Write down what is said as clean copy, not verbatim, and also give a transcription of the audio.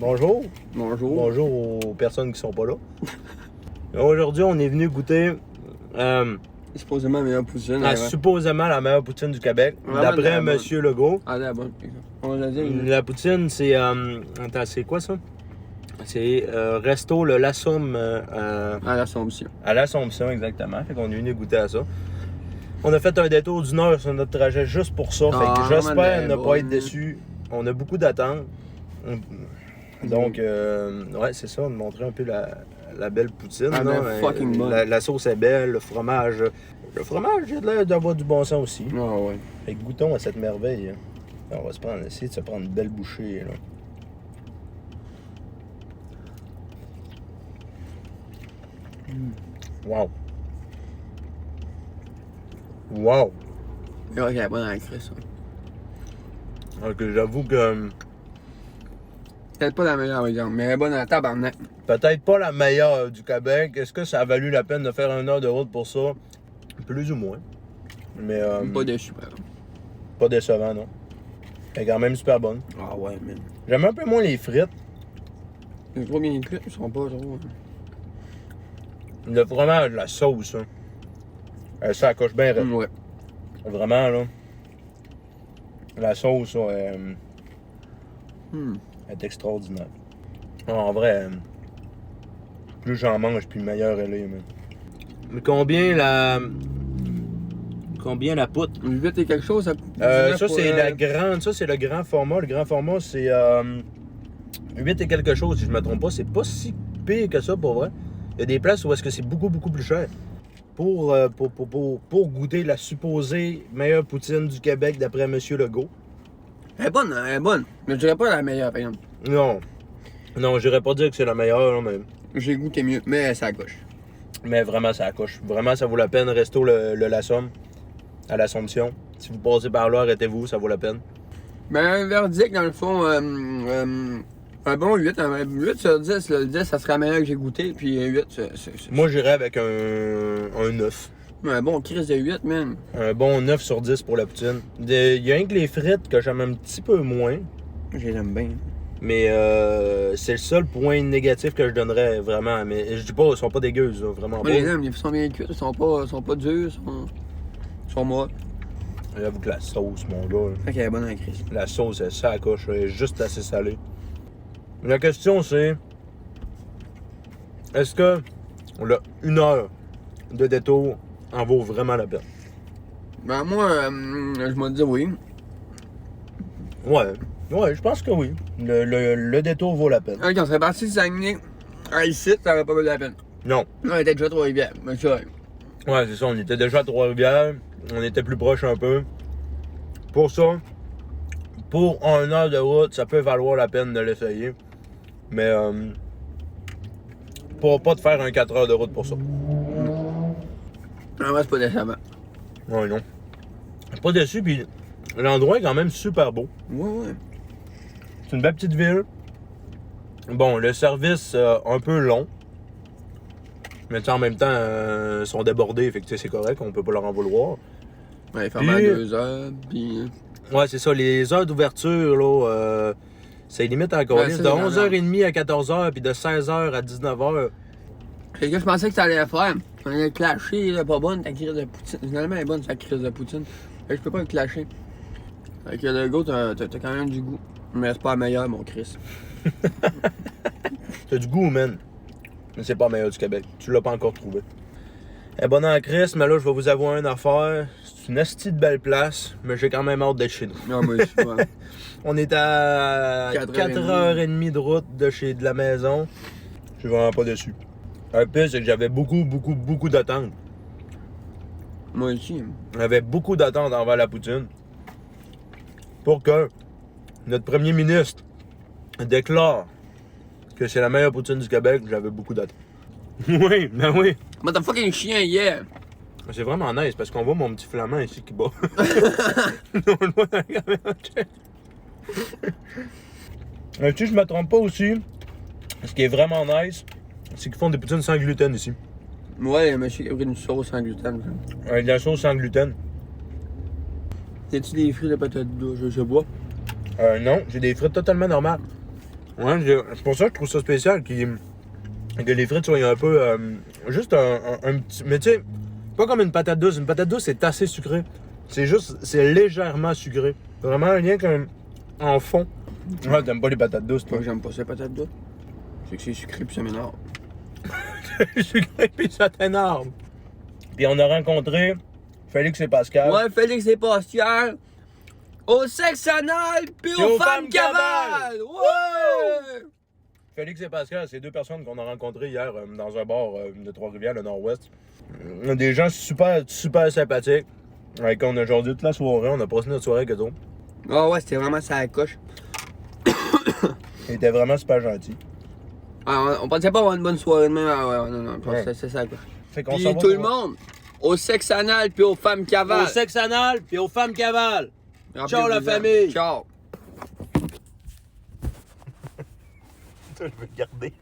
Bonjour. Bonjour. Bonjour aux personnes qui sont pas là. Aujourd'hui, on est venu goûter Supposément la meilleure poutine. supposément la meilleure poutine du Québec, Vraiment d'après de la Monsieur Legault. Ah, la bonne. On va dire. La poutine, c'est... attends, c'est quoi ça? C'est Resto le Lassoum À l'Assomption. à l'Assomption, exactement. Fait qu'on est venu goûter à ça. On a fait un détour d'une heure sur notre trajet juste pour ça. Fait que j'espère ne pas être déçu. On a beaucoup d'attentes. Donc, ouais, c'est ça, on montrer un peu la belle poutine. Ah, là. fucking bonne. La sauce est belle, le fromage. Le fromage, j'ai l'air d'avoir du bon sens aussi. Ah ouais. Fait que goûtons à cette merveille. Hein. On va essayer de se prendre une belle bouchée. Là. Wow. Wow. Ouais, elle est bonne à la crisse. Donc, j'avoue que Peut-être pas la meilleure, exemple, mais elle est bonne à la tabarnak. peut-être pas la meilleure du Québec. Est-ce que ça a valu la peine de faire 1 heure de route pour ça? Plus ou moins. Mais Pas déçu, par exemple. pas décevant, non. Elle est quand même super bonne. Ah ouais, man. J'aime un peu moins les frites. C'est trop bien cuit, ils sont pas trop. Le fromage, la sauce, hein. Ça accroche bien. Ouais. Vraiment, là. La sauce, est extraordinaire. En vrai, plus j'en mange, plus meilleure elle est, man. Mais combien la poutre? 8 et quelque chose, ça. Ça, c'est la grande. Ça, c'est le grand format. Le grand format, c'est 8 et quelque chose, si je me trompe pas. C'est pas si pire que ça, pour vrai. Il y a des places où est-ce que c'est beaucoup, beaucoup plus cher. Pour goûter la supposée meilleure poutine du Québec, d'après M. Legault. Elle est bonne, elle est bonne. Mais je dirais pas la meilleure, par exemple. Non. Non, j'irais pas dire que c'est la meilleure, là, J'ai goûté mieux, mais ça coche. mais vraiment, ça coche. Vraiment, ça vaut la peine. Resto le Lassoum, à l'Assomption. Si vous passez par là, arrêtez-vous, ça vaut la peine. Ben, un verdict, dans le fond, un bon 8, un 8 sur 10, le 10, ça serait la meilleure que j'ai goûté, puis 8, c'est... Moi, j'irais avec un 9. Un bon crise de 8, man. Un bon 9 sur 10 pour la poutine. Il y a rien que les frites que j'aime un petit peu moins. Je les aime bien. Mais c'est le seul point négatif que je donnerais vraiment. Mais je dis pas, ils sont pas dégueuses, là, vraiment Moi, pas. les aime, ils sont bien cuits, ils sont pas durs, ils sont molles. J'avoue que la sauce, mon gars. Fait qu'elle est bonne à la crise. La sauce, elle s'accroche, elle est juste assez salée. La question, c'est... Est-ce que le 1 heure de détour en vaut vraiment la peine? Ben, moi, je me dis oui. Ouais, je pense que oui. Le détour vaut la peine. Quand on serait parti de Saguenay à ici, ça aurait pas valu la peine. Non. On était déjà à Trois-Rivières, mais ça, Ouais, c'est ça, on était déjà à Trois-Rivières. On était plus proche un peu. Pour ça, pour 1 heure de route, ça peut valoir la peine de l'essayer. Mais pour pas te faire un 4 heures de route pour ça. en vrai, c'est pas décevant. Ouais, non. Je suis pas déçu, puis l'endroit est quand même super beau. Ouais. C'est une belle petite ville. Bon, le service un peu long. Mais tu sais, en même temps, ils sont débordés, fait que c'est correct, on peut pas leur en vouloir. Ouais, il ferme à 2 heures, puis... Ouais, c'est ça, les heures d'ouverture, là, c'est limite encore. Ouais, De c'est 11h30 à 14h, puis de 16h à 19h. C'est que je pensais que ça allait faire. On allait le clasher, là, pas bonne, ta crise de poutine. Finalement, elle est bonne, sa crise de poutine. Fait que je peux pas le clasher. Fait que le goût, t'as quand même du goût. Mais c'est pas la meilleure, mon Chris. T'as du goût, man. Mais c'est pas le meilleur du Québec. Tu l'as pas encore trouvé. Elle est bonne en Chris, mais là, je vais vous avouer une affaire. C'est une esti de belle place, mais j'ai quand même hâte d'être chez nous. Non, mais je suis pas. On est à 4h30 de route de la maison. Je suis vraiment pas déçu. Un pire, c'est que j'avais beaucoup d'attentes. Moi aussi. J'avais beaucoup d'attentes envers la poutine. Pour que notre premier ministre déclare que c'est la meilleure poutine du Québec, j'avais beaucoup d'attentes. Oui, ben oui. Mais t'as fucking chien hier. C'est vraiment nice parce qu'on voit mon petit flamand ici qui bat. On le voit dans la caméra. Si je me trompe pas aussi, ce qui est vraiment nice, c'est qu'ils font des poutines sans gluten ici. Ouais, monsieur qui a pris une sauce sans gluten. Avec de la sauce sans gluten. Y a-tu des fruits de patates douces? Je bois. Non, j'ai des frites totalement normales. Ouais, c'est pour ça que je trouve ça spécial que les frites soient un peu. Juste un petit. Mais tu sais, pas comme une patate douce. Une patate douce, c'est assez sucré. C'est légèrement sucré. Vraiment rien qu'en fond. Ouais, t'aimes pas les patates douces, toi. Moi, j'aime pas ces patates douces. C'est que c'est sucré puis ça m'énerve. Sucré pis ça t'énerve. Puis on a rencontré Félix et Pascal. Ouais, Félix et Pascal. Au sexe anal puis aux femmes cavales! Ouais! Félix et Pascal, c'est deux personnes qu'on a rencontrées hier dans un bar de Trois-Rivières, le Nord-Ouest. Des gens super, super sympathiques. Avec qui on a aujourd'hui toute la soirée. On a passé notre soirée avec eux autres. Ah ouais, c'était vraiment ça à la coche. Ils étaient vraiment super gentils. Ah, on pensait pas avoir une bonne soirée de même. Ah ouais, non, Ouais. c'est ça à la coche. Fait qu'on Puis s'en va tout le pour- monde, au sexe anal puis aux femmes cavales. Au sexe anal puis aux femmes cavales. Ciao, la Rappelez-vous-en. famille. Ciao. Ça, je vais le garder.